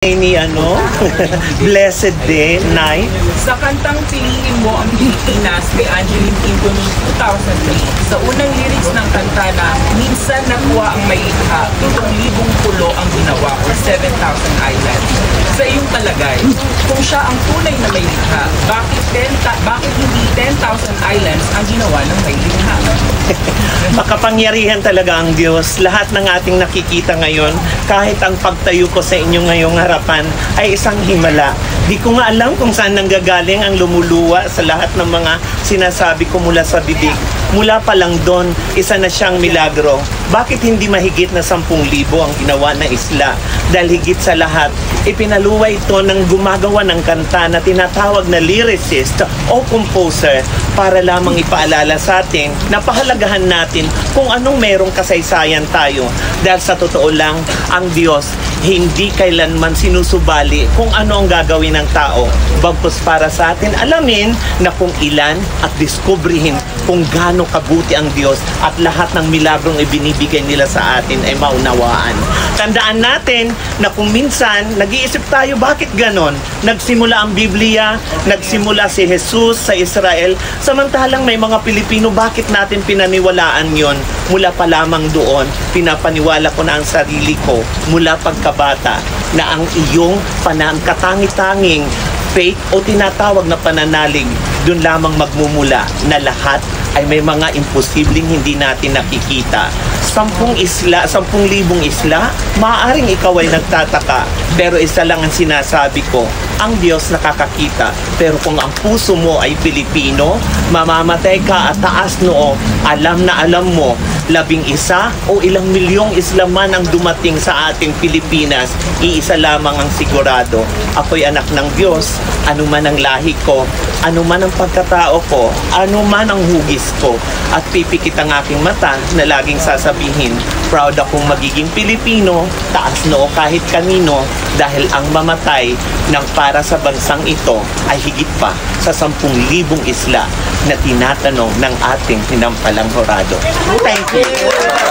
Ni Blessed Day Night. Sa kantang Piliin Mo ang Pilipinas kay Angeline Quinto noong 2003, sa unang lyrics ng kanta na minsan nakuha ang may likha, 7,000 pulo ang ginawa or 7,000 islands. Sa iyong palagay, kung siya ang tunay na may likha, bakit hindi 10,000 islands ang ginawa ng may likha? Makapangyarihan talaga ang Diyos. Lahat ng ating nakikita ngayon, kahit ang pagtayo ko sa inyo ngayong harapan ay isang himala. Di ko nga alam kung saan nanggagaling ang lumuluwa sa lahat ng mga sinasabi ko mula sa bibig. Mula pa lang doon, isa na siyang milagro. Bakit hindi mahigit na 10,000 ang ginawa na isla? Dahil higit sa lahat, ipinaluwa ito ng gumagawa ng kanta na tinatawag na lyricist o composer para lamang ipaalala sa atin na pahalagahan natin kung anong merong kasaysayan tayo. Dahil sa totoo lang, ang Diyos hindi kailanman sinusubali kung ano ang gagawin ng tao. Bagkus para sa atin alamin na kung ilan at diskubrihin kung gaano kabuti ang Diyos at lahat ng milagrong ibinibigay nila sa atin ay maunawaan. Tandaan natin na kung minsan nag-iisip tayo bakit ganon? Nagsimula ang Biblia, nagsimula si Jesus sa Israel, samantalang may mga Pilipino, bakit natin pinaniwalaan yon? Mula pa lamang doon, pinapaniwala ko na ang sarili ko mula pagkabata na ang iyong katangi-tanging faith o tinatawag na pananalig, doon lamang magmumula na lahat ay may mga imposibleng hindi natin nakikita. 10,000 isla, maaaring ikaw ay nagtataka. Pero isa lang ang sinasabi ko, ang Diyos nakakakita. Pero kung ang puso mo ay Pilipino, mamamatay ka at taas noo, alam na alam mo, 11 o ilang milyong isla man ang dumating sa ating Pilipinas, iisa lamang ang sigurado. Ako'y anak ng Diyos, anuman ang lahi ko, anuman ang pagkatao ko, anuman ang hugis ko, at pipikit ang aking mata na laging sasabihin, proud akong magiging Pilipino, taas noo kahit kanino, dahil ang mamatay ng para sa bansang ito ay higit pa sa 10,000 isla na tinatanong ng ating tinampalang horado. Thank you.